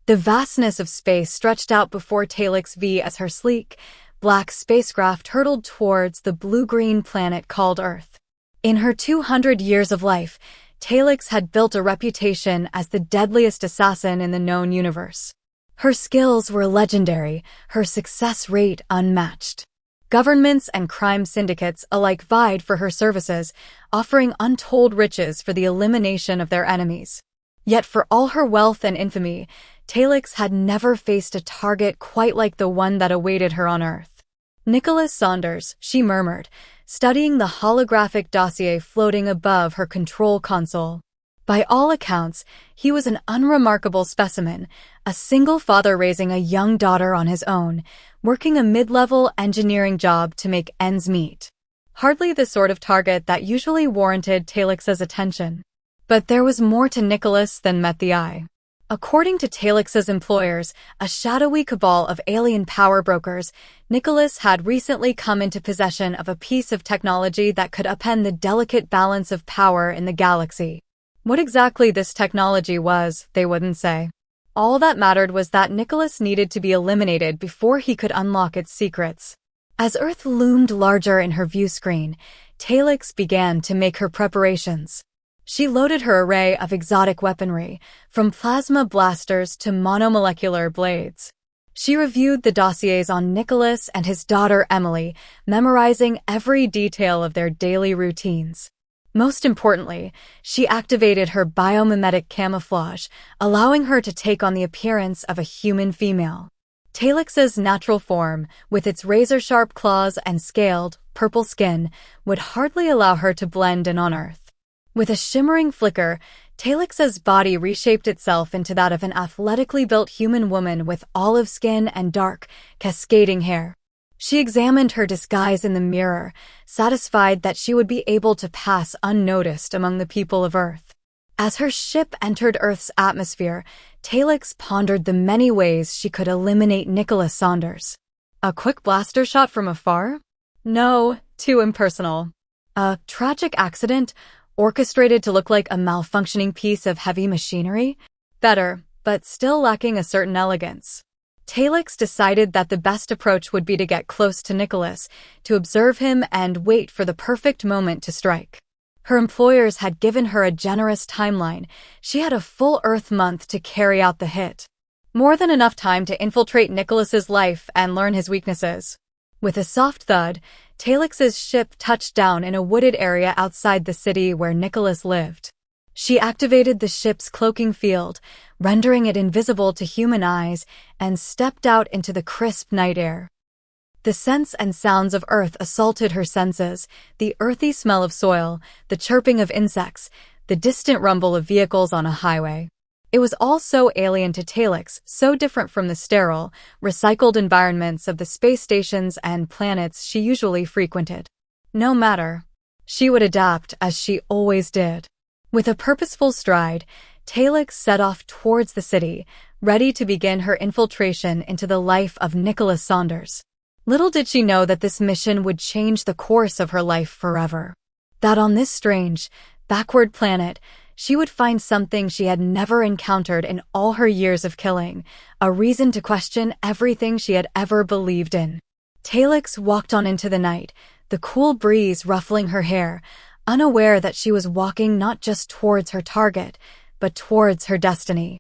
The vastness of space stretched out before Talix V as her sleek, black spacecraft hurtled towards the blue-green planet called Earth. In her 200 years of life, Talix had built a reputation as the deadliest assassin in the known universe. Her skills were legendary, her success rate unmatched. Governments and crime syndicates alike vied for her services, offering untold riches for the elimination of their enemies. Yet for all her wealth and infamy, Talix had never faced a target quite like the one that awaited her on Earth. "Nicholas Saunders," she murmured, studying the holographic dossier floating above her control console. By all accounts, he was an unremarkable specimen, a single father raising a young daughter on his own, working a mid-level engineering job to make ends meet. Hardly the sort of target that usually warranted Talix's attention. But there was more to Nicholas than met the eye. According to Talix's employers, a shadowy cabal of alien power brokers, Nicholas had recently come into possession of a piece of technology that could upend the delicate balance of power in the galaxy. What exactly this technology was, they wouldn't say. All that mattered was that Nicholas needed to be eliminated before he could unlock its secrets. As Earth loomed larger in her view screen, Talix began to make her preparations. She loaded her array of exotic weaponry, from plasma blasters to monomolecular blades. She reviewed the dossiers on Nicholas and his daughter Emily, memorizing every detail of their daily routines. Most importantly, she activated her biomimetic camouflage, allowing her to take on the appearance of a human female. Talix's natural form, with its razor-sharp claws and scaled, purple skin, would hardly allow her to blend in on Earth. With a shimmering flicker, Talix's body reshaped itself into that of an athletically built human woman with olive skin and dark, cascading hair. She examined her disguise in the mirror, satisfied that she would be able to pass unnoticed among the people of Earth. As her ship entered Earth's atmosphere, Talix pondered the many ways she could eliminate Nicholas Saunders. A quick blaster shot from afar? No, too impersonal. A tragic accident, orchestrated to look like a malfunctioning piece of heavy machinery? Better, but still lacking a certain elegance. Talix decided that the best approach would be to get close to Nicholas, to observe him and wait for the perfect moment to strike. Her employers had given her a generous timeline. She had a full Earth month to carry out the hit. More than enough time to infiltrate Nicholas's life and learn his weaknesses. With a soft thud, Talix's ship touched down in a wooded area outside the city where Nicholas lived. She activated the ship's cloaking field, rendering it invisible to human eyes, and stepped out into the crisp night air. The scents and sounds of Earth assaulted her senses, the earthy smell of soil, the chirping of insects, the distant rumble of vehicles on a highway. It was all so alien to Talix, so different from the sterile, recycled environments of the space stations and planets she usually frequented. No matter. She would adapt, as she always did. With a purposeful stride, Talix set off towards the city, ready to begin her infiltration into the life of Nicholas Saunders. Little did she know that this mission would change the course of her life forever. That on this strange, backward planet, she would find something she had never encountered in all her years of killing, a reason to question everything she had ever believed in. Talix walked on into the night, the cool breeze ruffling her hair, unaware that she was walking not just towards her target, but towards her destiny.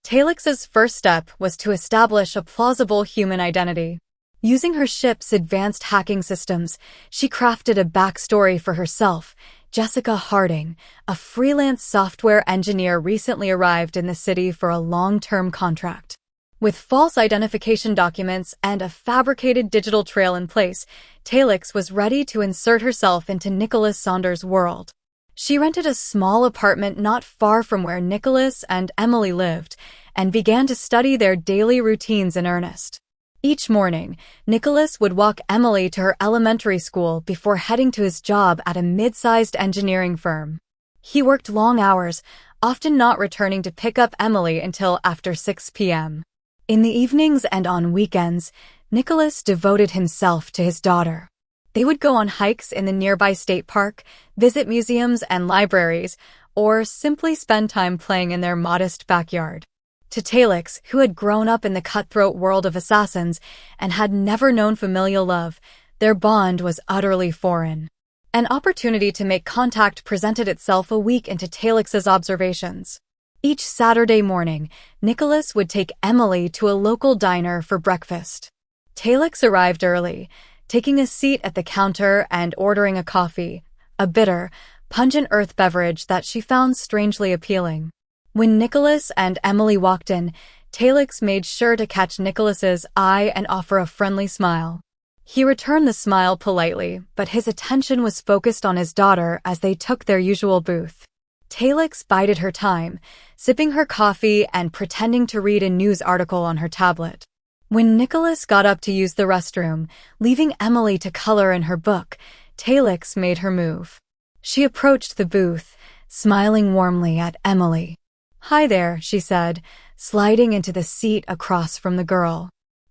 Talix's first step was to establish a plausible human identity. Using her ship's advanced hacking systems, she crafted a backstory for herself. Jessica Harding, a freelance software engineer, recently arrived in the city for a long-term contract. With false identification documents and a fabricated digital trail in place, Talix was ready to insert herself into Nicholas Saunders' world. She rented a small apartment not far from where Nicholas and Emily lived and began to study their daily routines in earnest. Each morning, Nicholas would walk Emily to her elementary school before heading to his job at a mid-sized engineering firm. He worked long hours, often not returning to pick up Emily until after 6 p.m. In the evenings and on weekends, Nicholas devoted himself to his daughter. They would go on hikes in the nearby state park, visit museums and libraries, or simply spend time playing in their modest backyard. To Talix, who had grown up in the cutthroat world of assassins and had never known familial love, their bond was utterly foreign. An opportunity to make contact presented itself a week into Talix's observations. Each Saturday morning, Nicholas would take Emily to a local diner for breakfast. Talix arrived early, taking a seat at the counter and ordering a coffee, a bitter, pungent earth beverage that she found strangely appealing. When Nicholas and Emily walked in, Talix made sure to catch Nicholas's eye and offer a friendly smile. He returned the smile politely, but his attention was focused on his daughter as they took their usual booth. Talix bided her time, sipping her coffee and pretending to read a news article on her tablet. When Nicholas got up to use the restroom, leaving Emily to color in her book, Talix made her move. She approached the booth, smiling warmly at Emily. "Hi there," she said, sliding into the seat across from the girl.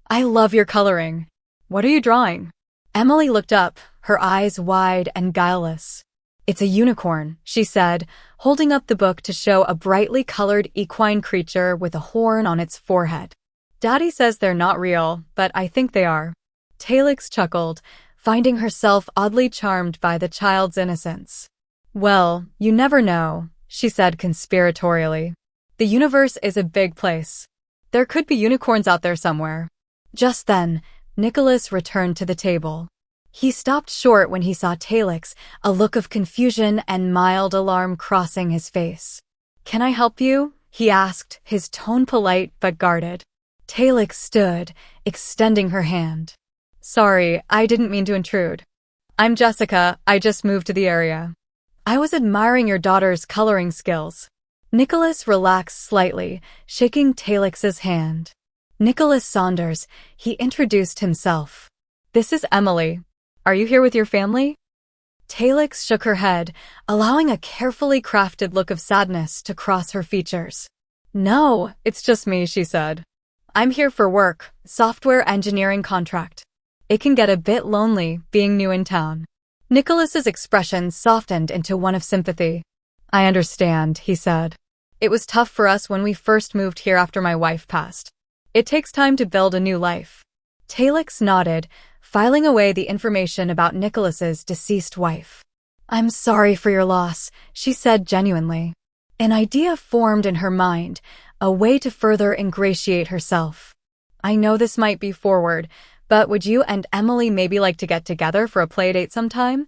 "I love your coloring. What are you drawing?" Emily looked up, her eyes wide and guileless. "It's a unicorn," she said, holding up the book to show a brightly colored equine creature with a horn on its forehead. "Daddy says they're not real, but I think they are." Talix chuckled, finding herself oddly charmed by the child's innocence. "Well, you never know," she said conspiratorially. "The universe is a big place. There could be unicorns out there somewhere." Just then, Nicholas returned to the table. He stopped short when he saw Talix, a look of confusion and mild alarm crossing his face. "Can I help you?" he asked, his tone polite but guarded. Talix stood, extending her hand. "Sorry, I didn't mean to intrude. I'm Jessica, I just moved to the area. I was admiring your daughter's coloring skills." Nicholas relaxed slightly, shaking Talix's hand. "Nicholas Saunders," he introduced himself. "This is Emily. Are you here with your family?" Talix shook her head, allowing a carefully crafted look of sadness to cross her features. "No, it's just me," she said. "I'm here for work, software engineering contract. It can get a bit lonely being new in town." Nicholas's expression softened into one of sympathy. "I understand," he said. "It was tough for us when we first moved here after my wife passed. It takes time to build a new life." Talix nodded, filing away the information about Nicholas's deceased wife. "I'm sorry for your loss," she said genuinely. An idea formed in her mind, a way to further ingratiate herself. "I know this might be forward, but would you and Emily maybe like to get together for a playdate sometime?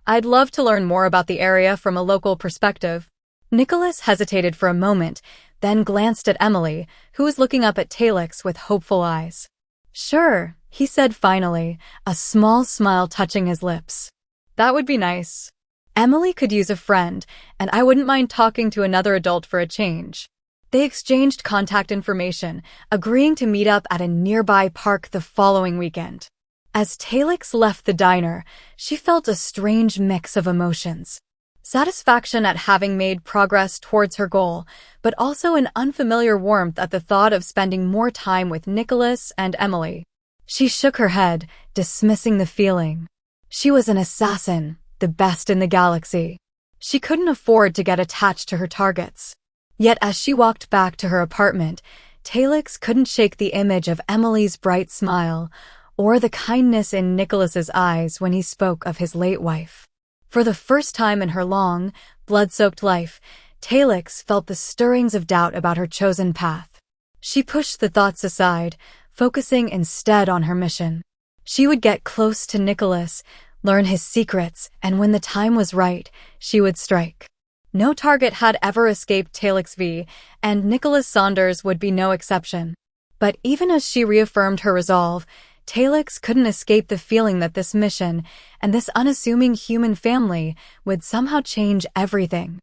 I'd love to learn more about the area from a local perspective." Nicholas hesitated for a moment, then glanced at Emily, who was looking up at Talix with hopeful eyes. "Sure," he said finally, a small smile touching his lips. "That would be nice. Emily could use a friend, and I wouldn't mind talking to another adult for a change." They exchanged contact information, agreeing to meet up at a nearby park the following weekend. As Talix left the diner, she felt a strange mix of emotions. Satisfaction at having made progress towards her goal, but also an unfamiliar warmth at the thought of spending more time with Nicholas and Emily. She shook her head, dismissing the feeling. She was an assassin, the best in the galaxy. She couldn't afford to get attached to her targets. Yet as she walked back to her apartment, Talix couldn't shake the image of Emily's bright smile or the kindness in Nicholas's eyes when he spoke of his late wife. For the first time in her long, blood-soaked life, Talix felt the stirrings of doubt about her chosen path. She pushed the thoughts aside, focusing instead on her mission. She would get close to Nicholas, learn his secrets, and when the time was right, she would strike. No target had ever escaped Talix V, and Nicholas Saunders would be no exception. But even as she reaffirmed her resolve, Talix couldn't escape the feeling that this mission and this unassuming human family would somehow change everything.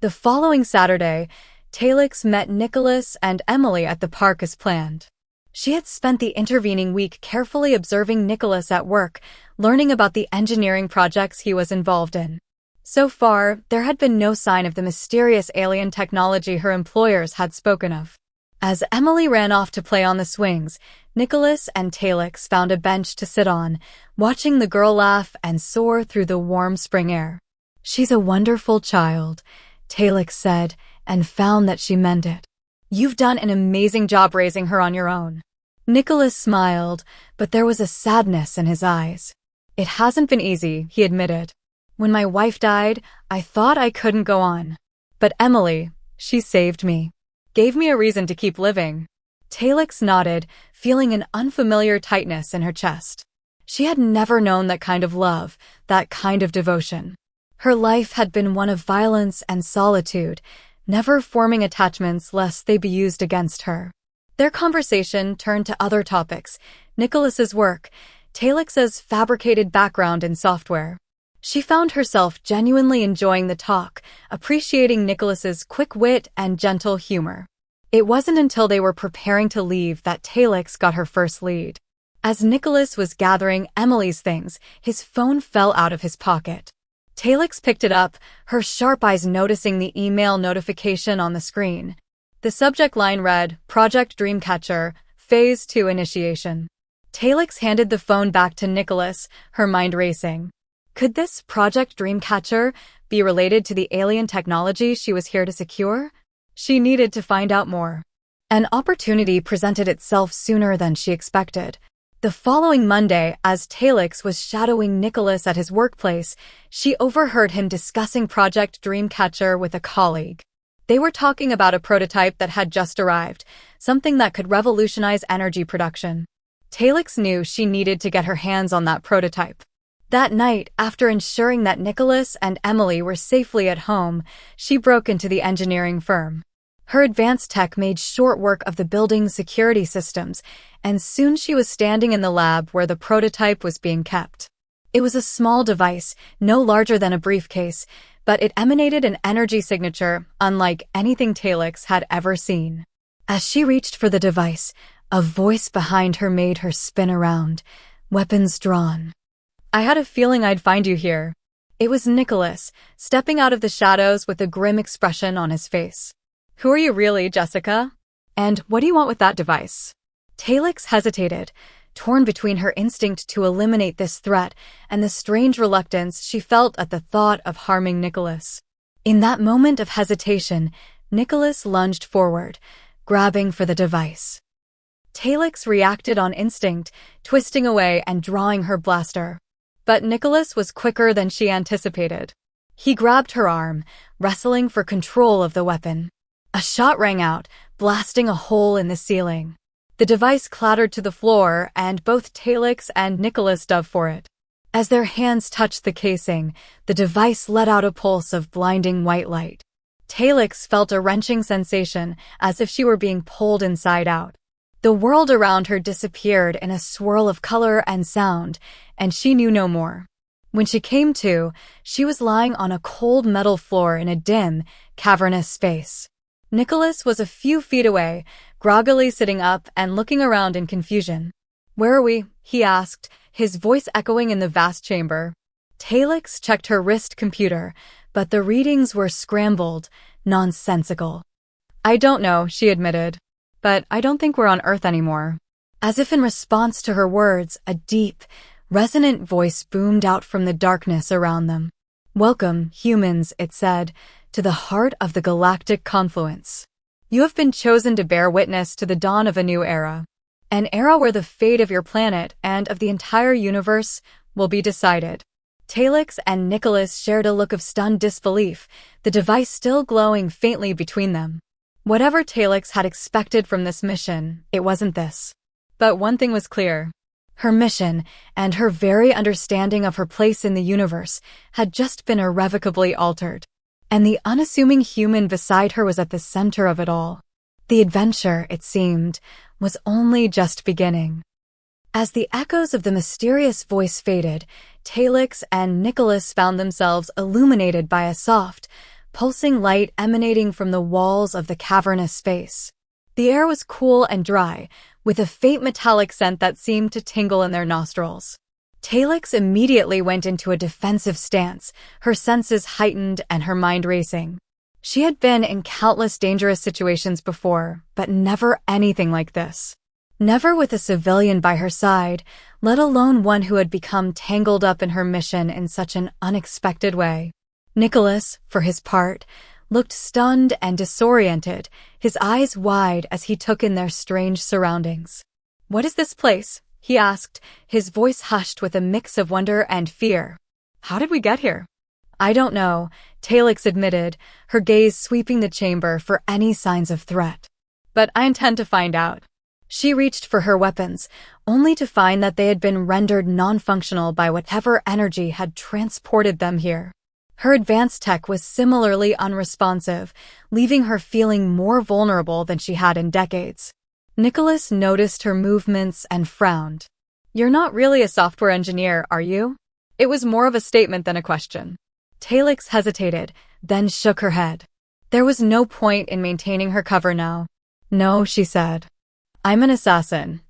The following Saturday, Talix met Nicholas and Emily at the park as planned. She had spent the intervening week carefully observing Nicholas at work, learning about the engineering projects he was involved in. So far, there had been no sign of the mysterious alien technology her employers had spoken of. As Emily ran off to play on the swings, Nicholas and Talix found a bench to sit on, watching the girl laugh and soar through the warm spring air. "She's a wonderful child," Talix said, and found that she meant it. You've done an amazing job raising her on your own. Nicholas smiled, but there was a sadness in his eyes. It hasn't been easy, he admitted. When my wife died, I thought I couldn't go on. But Emily, she saved me. Gave me a reason to keep living. Talix nodded, feeling an unfamiliar tightness in her chest. She had never known that kind of love, that kind of devotion. Her life had been one of violence and solitude, never forming attachments lest they be used against her. Their conversation turned to other topics, Nicholas's work, Talix's fabricated background in software. She found herself genuinely enjoying the talk, appreciating Nicholas's quick wit and gentle humor. It wasn't until they were preparing to leave that Talix got her first lead. As Nicholas was gathering Emily's things, his phone fell out of his pocket. Talix picked it up, her sharp eyes noticing the email notification on the screen. The subject line read, Project Dreamcatcher, Phase 2 Initiation. Talix handed the phone back to Nicholas, her mind racing. Could this Project Dreamcatcher be related to the alien technology she was here to secure? She needed to find out more. An opportunity presented itself sooner than she expected. The following Monday, as Talix was shadowing Nicholas at his workplace, she overheard him discussing Project Dreamcatcher with a colleague. They were talking about a prototype that had just arrived, something that could revolutionize energy production. Talix knew she needed to get her hands on that prototype. That night, after ensuring that Nicholas and Emily were safely at home, she broke into the engineering firm. Her advanced tech made short work of the building's security systems, and soon she was standing in the lab where the prototype was being kept. It was a small device, no larger than a briefcase, but it emanated an energy signature unlike anything Talix had ever seen. As she reached for the device, a voice behind her made her spin around, weapons drawn. I had a feeling I'd find you here. It was Nicholas, stepping out of the shadows with a grim expression on his face. Who are you really, Jessica? And what do you want with that device? Talix hesitated, torn between her instinct to eliminate this threat and the strange reluctance she felt at the thought of harming Nicholas. In that moment of hesitation, Nicholas lunged forward, grabbing for the device. Talix reacted on instinct, twisting away and drawing her blaster. But Nicholas was quicker than she anticipated. He grabbed her arm, wrestling for control of the weapon. A shot rang out, blasting a hole in the ceiling. The device clattered to the floor, and both Talix and Nicholas dove for it. As their hands touched the casing, the device let out a pulse of blinding white light. Talix felt a wrenching sensation, as if she were being pulled inside out. The world around her disappeared in a swirl of color and sound, and she knew no more. When she came to, she was lying on a cold metal floor in a dim, cavernous space. Nicholas was a few feet away, groggily sitting up and looking around in confusion. Where are we? He asked, his voice echoing in the vast chamber. Talix checked her wrist computer, but the readings were scrambled, nonsensical. I don't know, she admitted. But I don't think we're on Earth anymore. As if in response to her words, a deep, resonant voice boomed out from the darkness around them. Welcome, humans, it said, to the heart of the galactic confluence. You have been chosen to bear witness to the dawn of a new era. An era where the fate of your planet and of the entire universe will be decided. Talix and Nicholas shared a look of stunned disbelief, the device still glowing faintly between them. Whatever Talix had expected from this mission, it wasn't this. But one thing was clear. Her mission, and her very understanding of her place in the universe, had just been irrevocably altered. And the unassuming human beside her was at the center of it all. The adventure, it seemed, was only just beginning. As the echoes of the mysterious voice faded, Talix and Nicholas found themselves illuminated by a soft, pulsing light emanating from the walls of the cavernous space. The air was cool and dry, with a faint metallic scent that seemed to tingle in their nostrils. Talix immediately went into a defensive stance, her senses heightened and her mind racing. She had been in countless dangerous situations before, but never anything like this. Never with a civilian by her side, let alone one who had become tangled up in her mission in such an unexpected way. Nicholas, for his part, looked stunned and disoriented, his eyes wide as he took in their strange surroundings. "What is this place?" he asked, his voice hushed with a mix of wonder and fear. "How did we get here?" "I don't know," Talix admitted, her gaze sweeping the chamber for any signs of threat. "But I intend to find out." She reached for her weapons, only to find that they had been rendered non-functional by whatever energy had transported them here. Her advanced tech was similarly unresponsive, leaving her feeling more vulnerable than she had in decades. Nicholas noticed her movements and frowned. "You're not really a software engineer, are you?" It was more of a statement than a question. Talix hesitated, then shook her head. There was no point in maintaining her cover now. "No," she said. "I'm an assassin.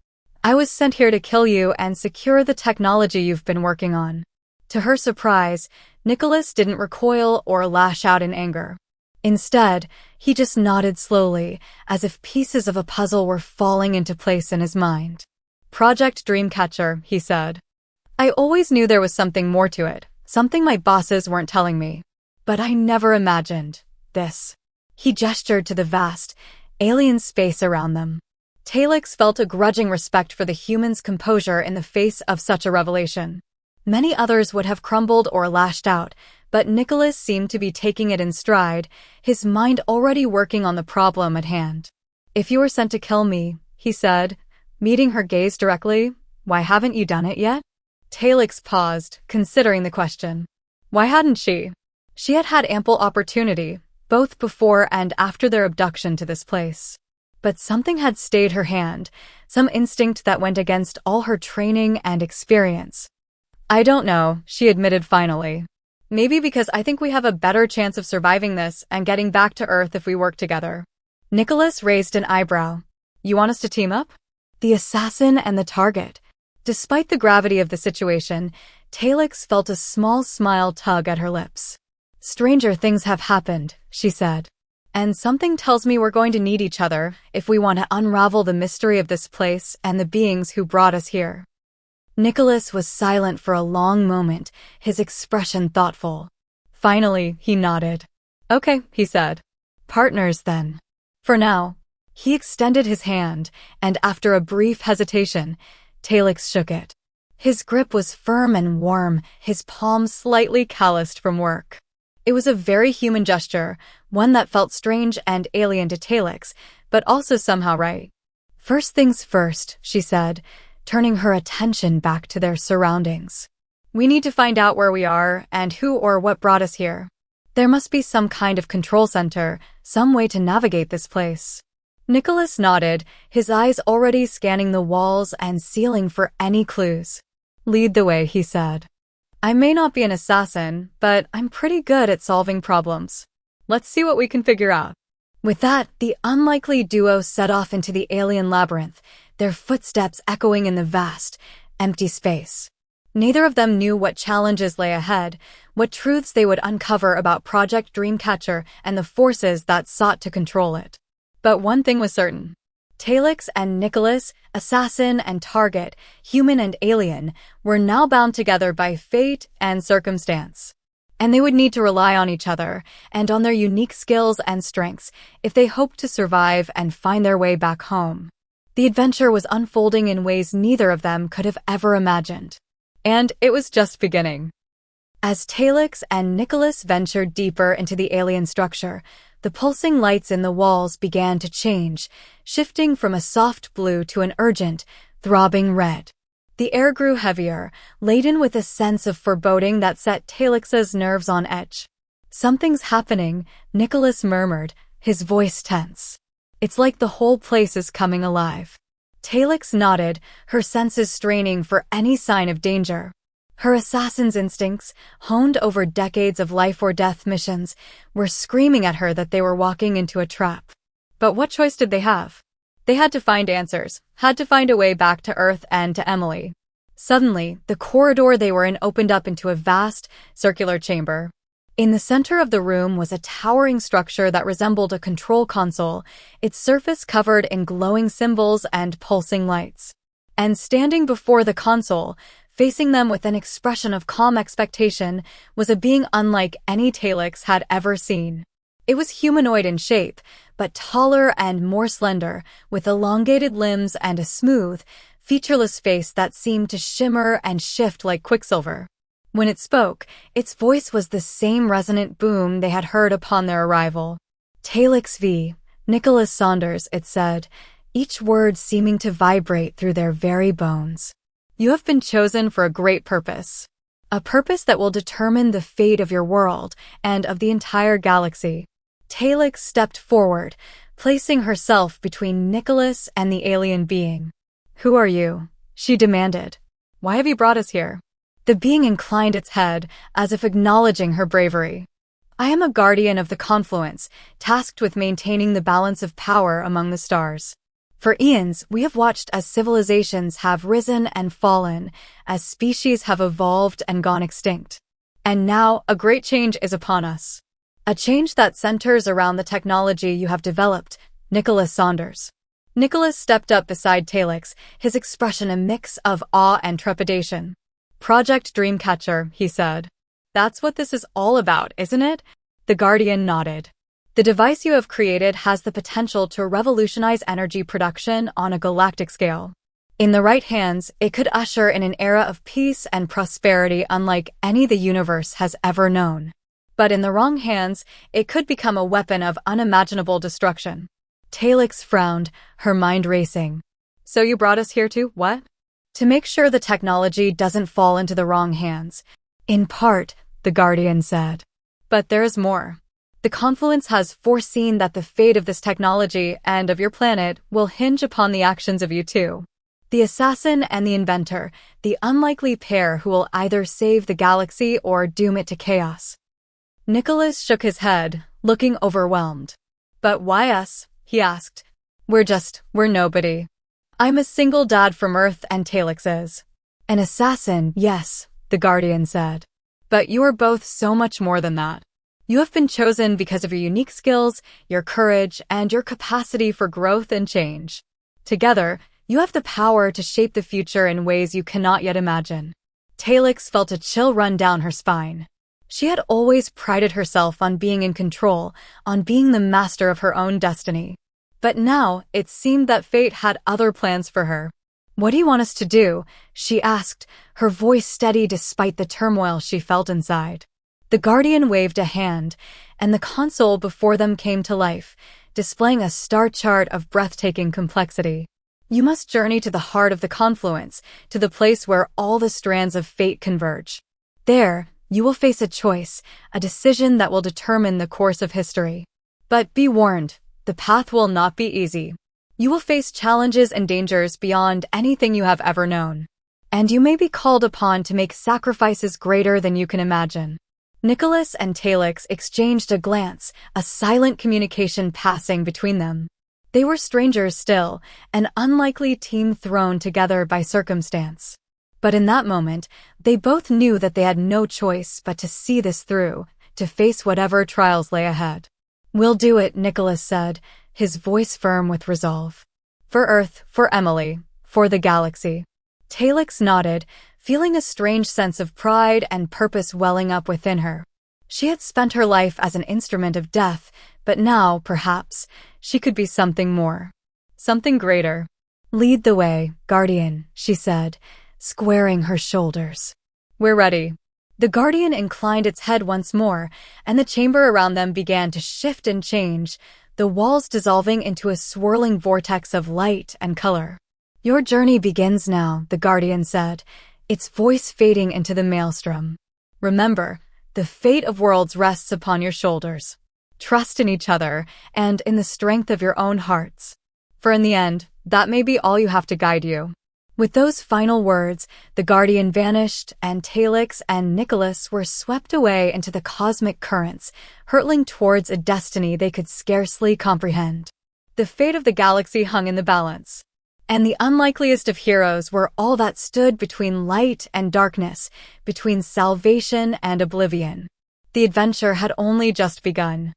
I was sent here to kill you and secure the technology you've been working on." To her surprise, Nicholas didn't recoil or lash out in anger. Instead, he just nodded slowly, as if pieces of a puzzle were falling into place in his mind. "Project Dreamcatcher," he said. "I always knew there was something more to it, something my bosses weren't telling me. But I never imagined this." He gestured to the vast, alien space around them. Talix felt a grudging respect for the human's composure in the face of such a revelation. Many others would have crumbled or lashed out, but Nicholas seemed to be taking it in stride, his mind already working on the problem at hand. "If you were sent to kill me," he said, meeting her gaze directly, "why haven't you done it yet?" Talix paused, considering the question. Why hadn't she? She had had ample opportunity, both before and after their abduction to this place. But something had stayed her hand, some instinct that went against all her training and experience. "I don't know," she admitted finally. "Maybe because I think we have a better chance of surviving this and getting back to Earth if we work together." Nicholas raised an eyebrow. "You want us to team up?" The assassin and the target. Despite the gravity of the situation, Talix felt a small smile tug at her lips. "Stranger things have happened," she said. "And something tells me we're going to need each other if we want to unravel the mystery of this place and the beings who brought us here." Nicholas was silent for a long moment, his expression thoughtful. Finally, he nodded. "Okay," he said. "Partners, then. For now." He extended his hand, and after a brief hesitation, Talix shook it. His grip was firm and warm, his palm slightly calloused from work. It was a very human gesture, one that felt strange and alien to Talix, but also somehow right. "First things first," she said, turning her attention back to their surroundings. "We need to find out where we are and who or what brought us here. There must be some kind of control center, some way to navigate this place." Nicholas nodded, his eyes already scanning the walls and ceiling for any clues. "Lead the way," he said. "I may not be an assassin, but I'm pretty good at solving problems. Let's see what we can figure out." With that, the unlikely duo set off into the alien labyrinth, their footsteps echoing in the vast, empty space. Neither of them knew what challenges lay ahead, what truths they would uncover about Project Dreamcatcher and the forces that sought to control it. But one thing was certain. Talix and Nicholas, assassin and target, human and alien, were now bound together by fate and circumstance. And they would need to rely on each other and on their unique skills and strengths if they hoped to survive and find their way back home. The adventure was unfolding in ways neither of them could have ever imagined. And it was just beginning. As Talix and Nicholas ventured deeper into the alien structure, the pulsing lights in the walls began to change, shifting from a soft blue to an urgent, throbbing red. The air grew heavier, laden with a sense of foreboding that set Talix's nerves on edge. "Something's happening," Nicholas murmured, his voice tense. "It's like the whole place is coming alive." Talix nodded, her senses straining for any sign of danger. Her assassin's instincts, honed over decades of life-or-death missions, were screaming at her that they were walking into a trap. But what choice did they have? They had to find answers, had to find a way back to Earth and to Emily. Suddenly, the corridor they were in opened up into a vast, circular chamber. In the center of the room was a towering structure that resembled a control console, its surface covered in glowing symbols and pulsing lights. And standing before the console, facing them with an expression of calm expectation, was a being unlike any Talix had ever seen. It was humanoid in shape, but taller and more slender, with elongated limbs and a smooth, featureless face that seemed to shimmer and shift like quicksilver. When it spoke, its voice was the same resonant boom they had heard upon their arrival. Talix V. Nicholas Saunders, it said, each word seeming to vibrate through their very bones. You have been chosen for a great purpose. A purpose that will determine the fate of your world and of the entire galaxy. Talix stepped forward, placing herself between Nicholas and the alien being. Who are you? She demanded. Why have you brought us here? The being inclined its head, as if acknowledging her bravery. I am a guardian of the confluence, tasked with maintaining the balance of power among the stars. For eons, we have watched as civilizations have risen and fallen, as species have evolved and gone extinct. And now, a great change is upon us. A change that centers around the technology you have developed, Nicholas Saunders. Nicholas stepped up beside Talix, his expression a mix of awe and trepidation. Project Dreamcatcher, he said. That's what this is all about, isn't it? The Guardian nodded. The device you have created has the potential to revolutionize energy production on a galactic scale. In the right hands, it could usher in an era of peace and prosperity unlike any the universe has ever known. But in the wrong hands, it could become a weapon of unimaginable destruction. Talix frowned, her mind racing. So you brought us here to, what? To make sure the technology doesn't fall into the wrong hands. In part, the Guardian said. But there is more. The Confluence has foreseen that the fate of this technology and of your planet will hinge upon the actions of you two. The assassin and the inventor, the unlikely pair who will either save the galaxy or doom it to chaos. Nicholas shook his head, looking overwhelmed. But why us? He asked. We're nobody. I'm a single dad from Earth and Talix is. An assassin, yes, the Guardian said. But you are both so much more than that. You have been chosen because of your unique skills, your courage, and your capacity for growth and change. Together, you have the power to shape the future in ways you cannot yet imagine. Talix felt a chill run down her spine. She had always prided herself on being in control, on being the master of her own destiny. But now, it seemed that fate had other plans for her. What do you want us to do? She asked, her voice steady despite the turmoil she felt inside. The Guardian waved a hand, and the console before them came to life, displaying a star chart of breathtaking complexity. You must journey to the heart of the confluence, to the place where all the strands of fate converge. There, you will face a choice, a decision that will determine the course of history. But be warned, the path will not be easy. You will face challenges and dangers beyond anything you have ever known. And you may be called upon to make sacrifices greater than you can imagine. Nicholas and Talix exchanged a glance, a silent communication passing between them. They were strangers still, an unlikely team thrown together by circumstance. But in that moment, they both knew that they had no choice but to see this through, to face whatever trials lay ahead. We'll do it, Nicholas said, his voice firm with resolve. For Earth, for Emily, for the galaxy. Talix nodded, feeling a strange sense of pride and purpose welling up within her. She had spent her life as an instrument of death, but now, perhaps, she could be something more. Something greater. Lead the way, Guardian, she said, squaring her shoulders. We're ready. The Guardian inclined its head once more, and the chamber around them began to shift and change, the walls dissolving into a swirling vortex of light and color. Your journey begins now, the Guardian said, its voice fading into the maelstrom. Remember, the fate of worlds rests upon your shoulders. Trust in each other, and in the strength of your own hearts. For in the end, that may be all you have to guide you. With those final words, the Guardian vanished, and Talix and Nicholas were swept away into the cosmic currents, hurtling towards a destiny they could scarcely comprehend. The fate of the galaxy hung in the balance. And the unlikeliest of heroes were all that stood between light and darkness, between salvation and oblivion. The adventure had only just begun.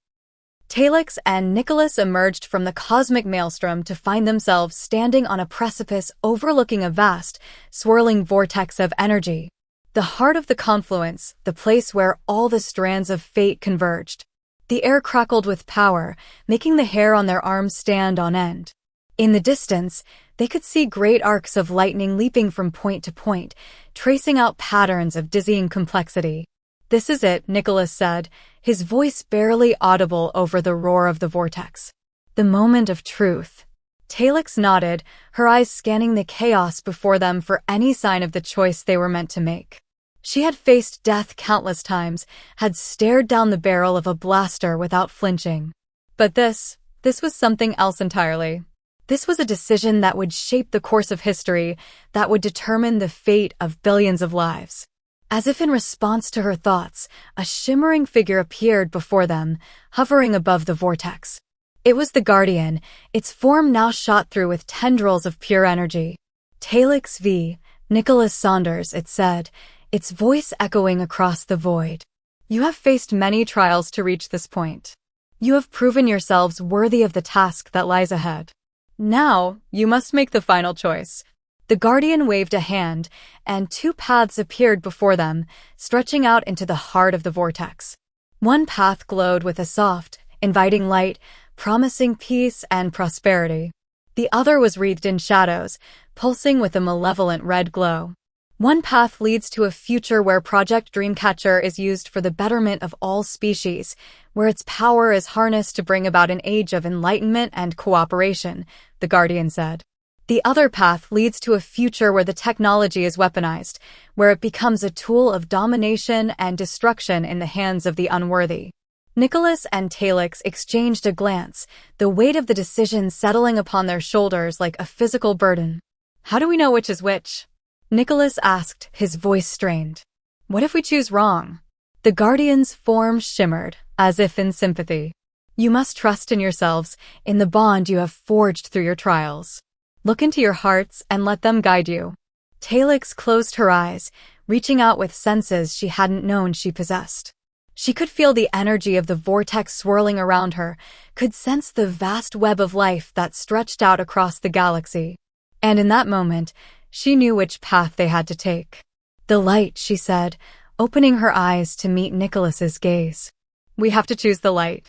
Talix and Nicholas emerged from the cosmic maelstrom to find themselves standing on a precipice overlooking a vast, swirling vortex of energy. The heart of the confluence, the place where all the strands of fate converged. The air crackled with power, making the hair on their arms stand on end. In the distance, they could see great arcs of lightning leaping from point to point, tracing out patterns of dizzying complexity. "This is it," Nicholas said, his voice barely audible over the roar of the vortex. "The moment of truth." Talix nodded, her eyes scanning the chaos before them for any sign of the choice they were meant to make. She had faced death countless times, had stared down the barrel of a blaster without flinching. But this was something else entirely. This was a decision that would shape the course of history, that would determine the fate of billions of lives. As if in response to her thoughts, a shimmering figure appeared before them, hovering above the vortex. It was the Guardian, its form now shot through with tendrils of pure energy. "Talix V. Nicholas Saunders," it said, its voice echoing across the void. "You have faced many trials to reach this point. You have proven yourselves worthy of the task that lies ahead. Now, you must make the final choice." The Guardian waved a hand, and two paths appeared before them, stretching out into the heart of the vortex. One path glowed with a soft, inviting light, promising peace and prosperity. The other was wreathed in shadows, pulsing with a malevolent red glow. One path leads to a future where Project Dreamcatcher is used for the betterment of all species, where its power is harnessed to bring about an age of enlightenment and cooperation, the Guardian said. The other path leads to a future where the technology is weaponized, where it becomes a tool of domination and destruction in the hands of the unworthy. Nicholas and Talix exchanged a glance, the weight of the decision settling upon their shoulders like a physical burden. "How do we know which is which?" Nicholas asked, his voice strained. "What if we choose wrong?" The Guardian's form shimmered, as if in sympathy. "You must trust in yourselves, in the bond you have forged through your trials. Look into your hearts and let them guide you." Talix closed her eyes, reaching out with senses she hadn't known she possessed. She could feel the energy of the vortex swirling around her, could sense the vast web of life that stretched out across the galaxy. And in that moment, she knew which path they had to take. "The light," she said, opening her eyes to meet Nicholas's gaze. "We have to choose the light."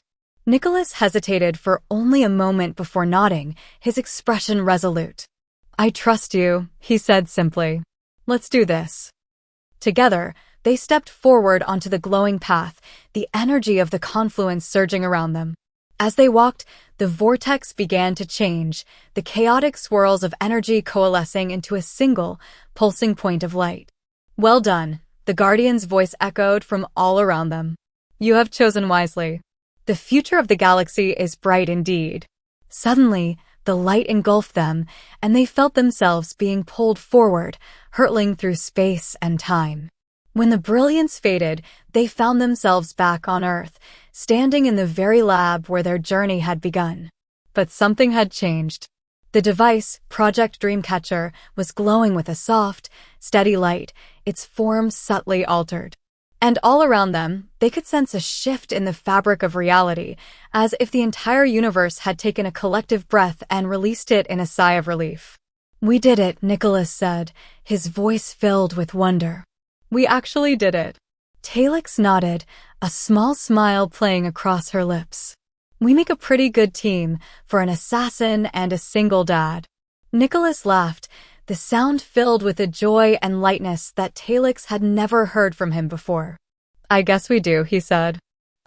Nicholas hesitated for only a moment before nodding, his expression resolute. "I trust you," he said simply. "Let's do this." Together, they stepped forward onto the glowing path, the energy of the confluence surging around them. As they walked, the vortex began to change, the chaotic swirls of energy coalescing into a single, pulsing point of light. "Well done," the Guardian's voice echoed from all around them. "You have chosen wisely. The future of the galaxy is bright indeed." Suddenly, the light engulfed them, and they felt themselves being pulled forward, hurtling through space and time. When the brilliance faded, they found themselves back on Earth, standing in the very lab where their journey had begun. But something had changed. The device, Project Dreamcatcher, was glowing with a soft, steady light, its form subtly altered. And all around them, they could sense a shift in the fabric of reality, as if the entire universe had taken a collective breath and released it in a sigh of relief. "We did it," Nicholas said, his voice filled with wonder. "We actually did it." Talix nodded, a small smile playing across her lips. "We make a pretty good team for an assassin and a single dad." Nicholas laughed, the sound filled with a joy and lightness that Talix had never heard from him before. "I guess we do," he said.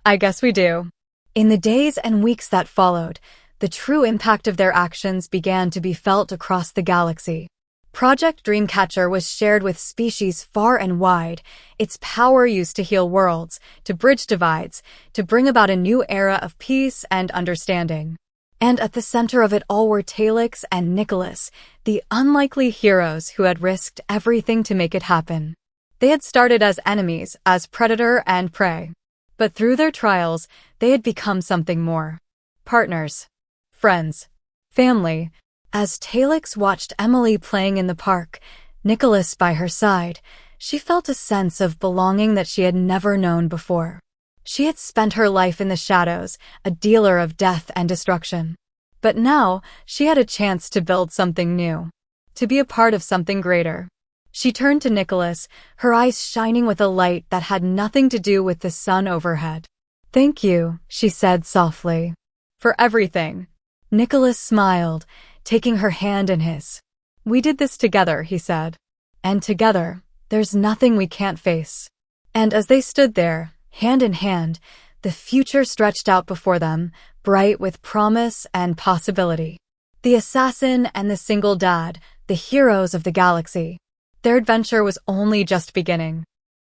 "I guess we do." In the days and weeks that followed, the true impact of their actions began to be felt across the galaxy. Project Dreamcatcher was shared with species far and wide, its power used to heal worlds, to bridge divides, to bring about a new era of peace and understanding. And at the center of it all were Talix and Nicholas, the unlikely heroes who had risked everything to make it happen. They had started as enemies, as predator and prey. But through their trials, they had become something more. Partners. Friends. Family. As Talix watched Emily playing in the park, Nicholas by her side, she felt a sense of belonging that she had never known before. She had spent her life in the shadows, a dealer of death and destruction. But now, she had a chance to build something new, to be a part of something greater. She turned to Nicholas, her eyes shining with a light that had nothing to do with the sun overhead. Thank you, she said softly. For everything. Nicholas smiled, taking her hand in his. We did this together, he said. And together, there's nothing we can't face. And as they stood there, hand in hand, the future stretched out before them, bright with promise and possibility. The assassin and the single dad, the heroes of the galaxy. Their adventure was only just beginning.